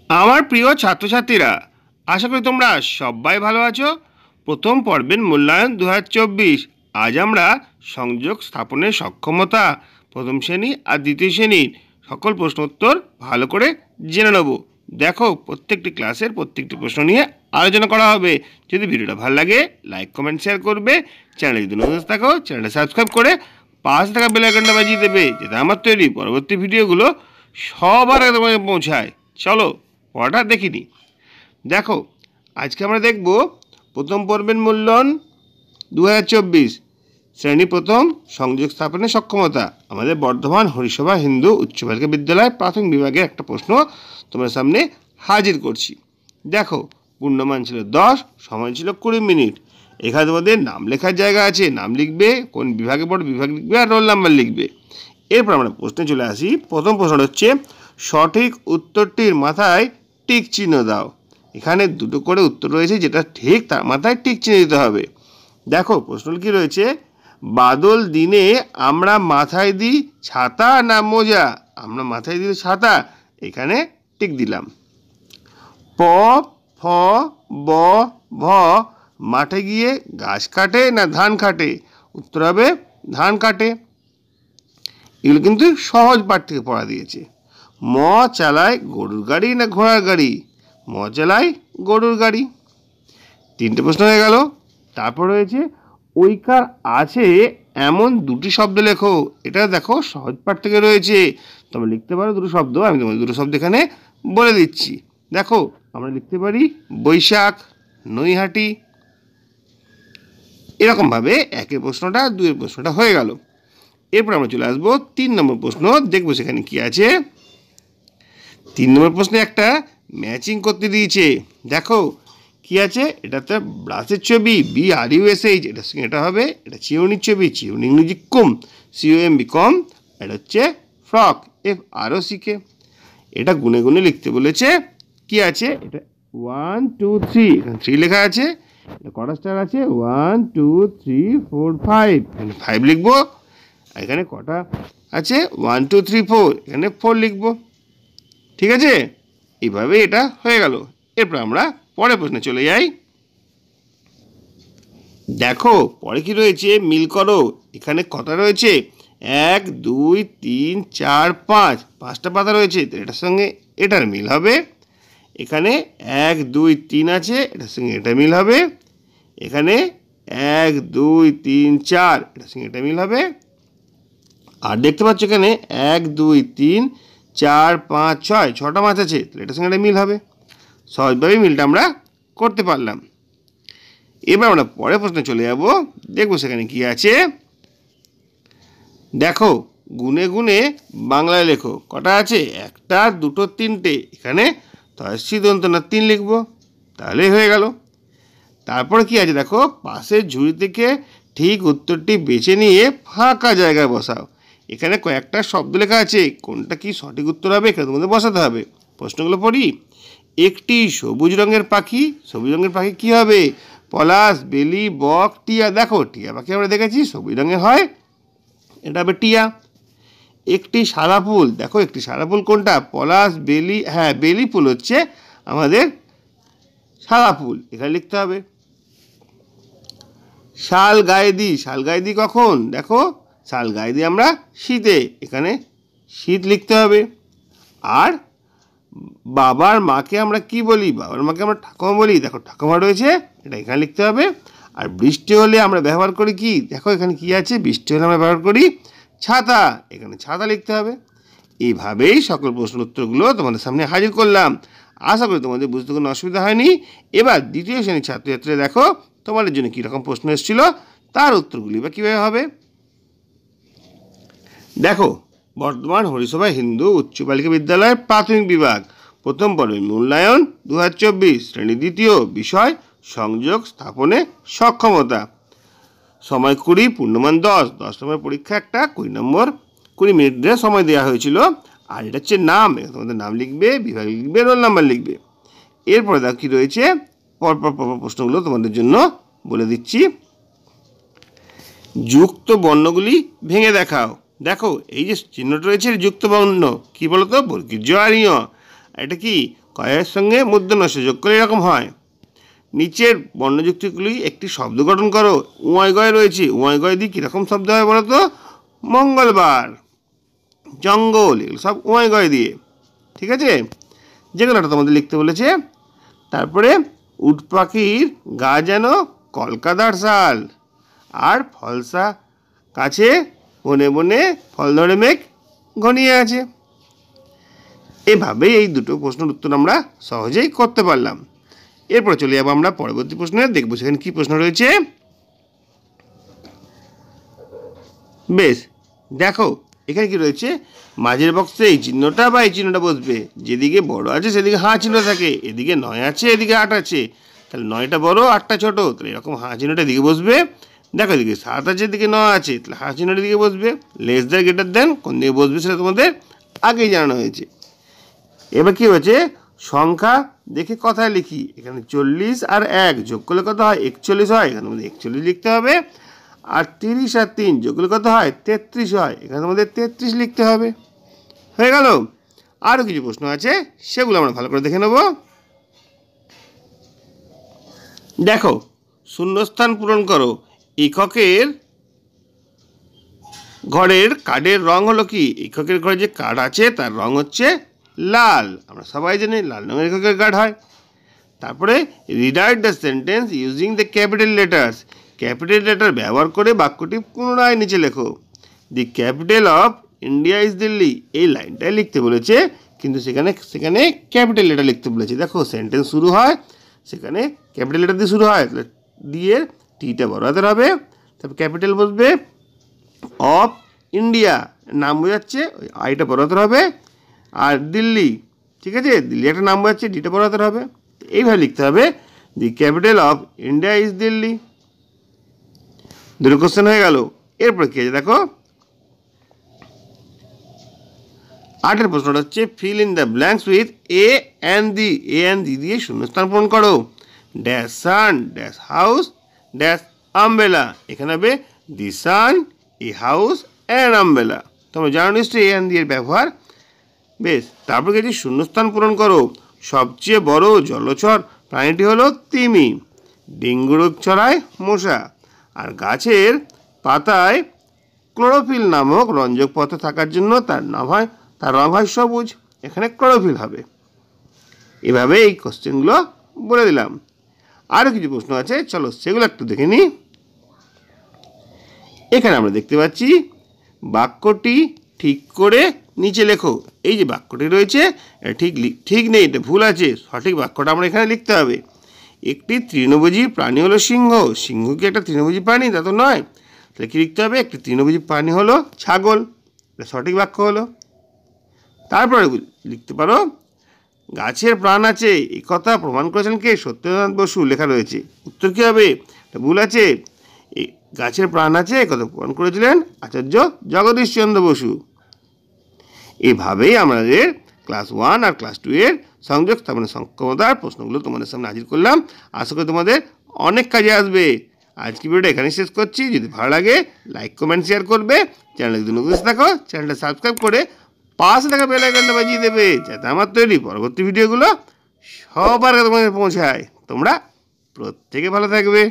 আমার প্রিয় ছাত্রছাত্রীরা, আশা করি তোমরা সবাই ভালো আছো। প্রথম পর্বের মূল্যায়ন 2024। আজ আমরা সংযোগ স্থাপনের সক্ষমতা প্রথম শ্রেণী আর দ্বিতীয় শ্রেণীর সকল প্রশ্নোত্তর ভালো করে জেনে নেব। দেখো, প্রত্যেকটি ক্লাসের প্রত্যেকটি প্রশ্ন নিয়ে আলোচনা করা হবে। যদি ভিডিওটা ভালো লাগে, লাইক কমেন্ট শেয়ার করবে। চ্যানেলে যদি নতুন থাকো, চ্যানেলটা সাবস্ক্রাইব করে পাশে থাকা বেল আইকনটা বাজিয়ে দেবে, যাতে আমার তৈরি পরবর্তী ভিডিওগুলো সবার আগে তোমাকে পৌঁছায়। চলো পড়াটা দেখিনি। দেখো, আজকে আমরা দেখব প্রথম পর্বের মূল্যায়ন 2024, শ্রেণী প্রথম, সংযোগ স্থাপনের সক্ষমতা। আমাদের বর্ধমান হরিসভা হিন্দু উচ্চ বালিকা বিদ্যালয় প্রাথমিক বিভাগের একটা প্রশ্ন তোমার সামনে হাজির করছি। দেখো, পূর্ণমান ছিল 10, সময় ছিল 20 মিনিট। এখানে তোমাদের নাম লেখার জায়গা আছে, নাম লিখবে, কোন বিভাগে পড়ো বিভাগ লিখবে, আর রোল নাম্বার লিখবে। এরপর আমরা প্রশ্নে চলে আসি। প্রথম প্রশ্নটা হচ্ছে, সঠিক উত্তরটির মাথায় টিক চিহ্ন দাও। এখানে দুটো করে উত্তর রয়েছে, যেটা ঠিক তার মাথায় টিক চিহ্ন দিতে হবে। দেখো, প্রশ্ন কি রয়েছে, বাদল দিনে আমরা মাথায় দিই ছাতা না মোজা? আমরা মাথায় দিই ছাতা, এখানে টিক দিলাম। প ফ ব ভ, মাঠে গিয়ে ঘাস কাটে না ধান কাটে? উত্তর হবে ধান কাটে। এগুলো কিন্তু সহজ পাঠ থেকে পড়া দিয়েছে। ম চালায় গরুর গাড়ি না ঘোড়ার গাড়ি? ম চালায় গরুর গাড়ি। তিনটে প্রশ্ন হয়ে গেল। তারপর রয়েছে, ঐকার আছে এমন দুটি শব্দ লেখো। এটা দেখো সহজ পাঠ থেকে রয়েছে, তোমরা লিখতে পারো দুটো শব্দ। আমি তোমাদের দুটো শব্দ এখানে বলে দিচ্ছি। দেখো, আমরা লিখতে পারি বৈশাখ, নৈহাটি। এরকমভাবে একের প্রশ্নটা, দুইয়ের প্রশ্নটা হয়ে গেল। এরপর আমরা চলে আসবো 3 নম্বর প্রশ্ন, দেখবো সেখানে কি আছে। 3 নম্বর প্রশ্নে একটা ম্যাচিং করতে দিয়েছে। দেখো কি আছে, এটাতে ব্রাশের ছবি BRUSH, এটার সঙ্গে এটা হবে, এটা চিরুনির ছবি, চিরুনি ইংরেজি কম, COMB কম, এটা হচ্ছে ফ্রক FROCK। এটা গুনে গুনে লিখতে বলেছে। কি আছে, এটা 1 2 3, এখানে 3 লেখা আছে। এটা কটা স্টার আছে? 1 2 3 4 5, এখানে 5 লিখবো। এখানে কটা আছে? 1 2 3 4, এখানে 4 লিখবো। ঠিক আছে, এইভাবে এটা হয়ে গেল। এরপর আমরা পরের প্রশ্নে চলে যাই। দেখো, পরে কি রয়েছে, মিল করো। এখানে কটা রয়েছে? 1 2 3 4 5, 5টা পাতা রয়েছে। এটার সঙ্গে এটার মিল হবে। এখানে 1 2 3 আছে, এটার সঙ্গে এটা মিল হবে। এখানে 1 2 3 4, এটার সঙ্গে এটা মিল হবে। আর দেখতে পাচ্ছ এখানে 1 2 3 4 5 6, 6টা মাছ আছে, এটার সঙ্গে এটা মিল হবে। সহজভাবেই মিলটা আমরা করতে পারলাম। এবার আমরা পরের প্রশ্নে চলে যাব, দেখবো সেখানে কি আছে। দেখো, গুনে গুনে বাংলায় লেখো। কটা আছে? 1টা 2টো 3টে। এখানে তয়সি দন্ত না 3 লিখবো, তাহলেই হয়ে গেল। তারপরে কি আছে দেখো, পাশের ঝুড়ি থেকে ঠিক উত্তরটি বেছে নিয়ে ফাঁকা জায়গায় বসাও। এখানে কয়েকটা শব্দ লেখা আছে, কোনটা কি সঠিক উত্তর হবে এখানে তোমাদের বসাতে হবে। প্রশ্নগুলো পড়ি। একটি সবুজ রঙের পাখি, সবুজ রঙের পাখি কি হবে? পলাশ, বেলি, বক, টিয়া। দেখো, টিয়া পাখি আমরা দেখেছি সবুজ রঙের হয়, এটা হবে টিয়া। একটি সাদা ফুল, দেখো একটি সাদা ফুল কোনটা? পলাশ, বেলি, হ্যাঁ বেলি ফুল হচ্ছে আমাদের সাদা ফুল, এখানে লিখতে হবে। শাল গায়ে দিই, শাল গায়ে দিই কখন? দেখো, শাল গায়ে দিই আমরা শীতে, এখানে শীত লিখতে হবে। আর বাবার মাকে আমরা কি বলি? বাবার মাকে আমরা ঠাকুমা বলি, দেখো ঠাকুমা রয়েছে, এটা এখানে লিখতে হবে। আর বৃষ্টি হলে আমরা ব্যবহার করি কি? দেখো এখানে কি আছে, বৃষ্টি হলে আমরা ব্যবহার করি ছাতা, এখানে ছাতা লিখতে হবে। এইভাবেই সকল প্রশ্ন উত্তরগুলো তোমাদের সামনে হাজির করলাম। আশা করি তোমাদের বুঝতে কোনো অসুবিধা হয়নি। এবার দ্বিতীয় শ্রেণীর ছাত্রছাত্রীরা দেখো, তোমাদের জন্য কীরকম প্রশ্ন এসেছিল, তার উত্তরগুলি বা কীভাবে হবে। দেখো, বর্ধমান হরিসভা হিন্দু উচ্চ বালিকা বিদ্যালয়ের প্রাথমিক বিভাগ প্রথম পর্বের মূল্যায়ন 2024, শ্রেণী দ্বিতীয়, বিষয় সংযোগ স্থাপনে সক্ষমতা। সময় 20, পূর্ণমান 10, 10 নম্বর পরীক্ষা একটা, 20 মিনিট ধরে সময় দেওয়া হয়েছিল। আর এটা হচ্ছে নাম, তোমাদের নাম লিখবে, বিভাগ লিখবে, রোল নাম্বার লিখবে। এরপরে দেখো কী রয়েছে, পরপর প্রশ্নগুলো তোমাদের জন্য বলে দিচ্ছি। যুক্ত বর্ণগুলি ভেঙে দেখাও। দেখো, এই যে চিহ্নটা রয়েছে যুক্ত বর্ণ, কী বলো তো? বর্গীয়, জ আর ঞ। এটা কি কয়ের সঙ্গে মূর্ধন্য যোগ করে এরকম হয়। নিচের বর্ণযুক্তিগুলি একটি শব্দ গঠন করো। উময় গয় রয়েছে, উময় গয় দিয়ে কীরকম শব্দ হয় বলো তো? মঙ্গলবার, জঙ্গল, এগুলো সব উময় গয় দিয়ে। ঠিক আছে, যেগুলো তোমাদের লিখতে বলেছে। তারপরে উট পাখির গা যেন কলকাতার শাল, আর ফলসা কাছে বনে বনে ফল ধরে মেঘ ঘনিয়ে আছে। এভাবেই এই দুটো প্রশ্নের উত্তর আমরা সহজেই করতে পারলাম। এরপরে চলে যাবো আমরা পরবর্তী প্রশ্নে, দেখবো সেখানে কি প্রশ্ন রয়েছে। বেশ, দেখো এখানে কি রয়েছে, মাঝের বক্সে এই চিহ্নটা বা এই চিহ্নটা বসবে। যেদিকে বড় আছে সেদিকে হাঁ চিহ্ন থাকে, এদিকে 9 আছে এদিকে 8 আছে, তাহলে 9টা বড় 8টা ছোট, তাহলে এরকম হাঁ চিহ্নটা এদিকে বসবে। দেখো এদিকে 7 আছে এদিকে 9 আছে, তাহলে হাঁ চিহ্নটা দিকে বসবে। লেস দ্যান গ্রেটার দ্যান কোন দিকে বসবে সেটা তোমাদের আগেই জানানো হয়েছে। এবার কি হয়েছে, সংখ্যা দেখে কথায় লিখি। এখানে 40 আর 1 যোগ করলে কত হয়? 41 হয়, এখানে আমাদের 41 লিখতে হবে। আর 30 আর 3 যোগ করলে কত হয়? 33 হয়, এখানে আমাদের 33 লিখতে হবে। হয়ে গেল। আরও কিছু প্রশ্ন আছে, সেগুলো আমরা ভালো করে দেখে নেব। দেখো, শূন্যস্থান পূরণ করো। এককের ঘরের কার্ডের রং হলো কি? এককের ঘরে যে কার্ড আছে তার রং হচ্ছে লাল। আমরা সবাই জানি লাল রঙের এককের কার্ড হয়। তারপরে rewrite the sentence using the capital letters. Capital letter ব্যবহার করে বাক্যটি পুনরায় নিচে লেখো। দি capital of India is Delhi, এই লাইনটাই লিখতে বলেছে, কিন্তু সেখানে ক্যাপিটাল লেটার লিখতে বলেছে। দেখো সেন্টেন্স শুরু হয়, সেখানে ক্যাপিটাল লেটার দিয়ে শুরু হয়, দিয়ে টিটা বড় হাতের হবে, তারপর ক্যাপিটাল বসবে। অফ ইন্ডিয়া নাম বোঝাচ্ছে, ওই আইটা বড় হাতের হবে। আর দিল্লি, ঠিক আছে, দিল্লি একটা নাম বোঝাচ্ছে, ডিটা বড় হাতের হবে। এইভাবে লিখতে হবে, দি capital of India is Delhi. দুটো কোশ্চেন হয়ে গেল। এরপরে কি আছে দেখো, 8 প্রশ্নটা হচ্ছে fill in the blanks with a and the. A and the দিয়ে শূন্যস্থান পূরণ করো। ড্যাশ সান, ড্যাশ হাউস, ড্যাশ আমবেলা। এখানে হবে দি সান, এ হাউস অ্যান্ড আমবেলা। তোমরা জানো নিশ্চয়ই এ অ্যান্ড দি এর ব্যবহার। বেশ, তারপর গেছি শূন্যস্থান পূরণ করো। সবচেয়ে বড় জলচর প্রাণীটি হলো তিমি। ডেঙ্গু রোগ ছড়ায় মশা। আর গাছের পাতায় ক্লোরোফিল নামক রঞ্জক পদার্থ থাকার জন্য তার রং হয় সবুজ। এখানে ক্লোরোফিল হবে। এভাবে এই কোশ্চেনগুলো বলে দিলাম। আরও কিছু প্রশ্ন আছে, চলো সেগুলো একটু দেখে নিই। এখানে আমরা দেখতে পাচ্ছি বাক্যটি ঠিক করে নিচে লেখো। এই যে বাক্যটি রয়েছে এটা ঠিক নেই, এটা ভুল আছে। সঠিক বাক্যটা আমরা এখানে লিখতে হবে। একটি তৃণভোজী প্রাণী হলো সিংহ। সিংহ কি একটা তৃণভোজী প্রাণী? তা তো নয়। তাহলে কী লিখতে হবে? একটি তৃণভোজী প্রাণী হলো ছাগল। এটা সঠিক বাক্য হলো। তারপরে লিখতে পারো গাছের প্রাণ আছে, এই কথা প্রমাণ করেছেন কে? সত্যেন্দ্রনাথ বসু লেখা রয়েছে। উত্তর কী হবে? এটা ভুল আছে। এই গাছের প্রাণ আছে এই কথা প্রমাণ করেছিলেন আচার্য জগদীশচন্দ্র বসু। এভাবেই আমাদের ক্লাস 1 আর ক্লাস 2 এর সংযোগ স্থাপনের সক্ষমতার প্রশ্নগুলো তোমাদের সামনে হাজির করলাম। আশা করি তোমাদের অনেক কাজে আসবে। আজকে ভিডিওটা এখানে শেষ করছি। যদি ভালো লাগে লাইক কমেন্ট শেয়ার করবে। চ্যানেলে যদি নতুন থাকো চ্যানেলটা সাবস্ক্রাইব করে পাশে থাকা বেল আইকনটা বাজিয়ে দেবে, যাতে আমার তৈরি পরবর্তী ভিডিওগুলো সবার কাছে তোমাদের পৌঁছায়। তোমরা প্রত্যেকে ভালো থাকবে।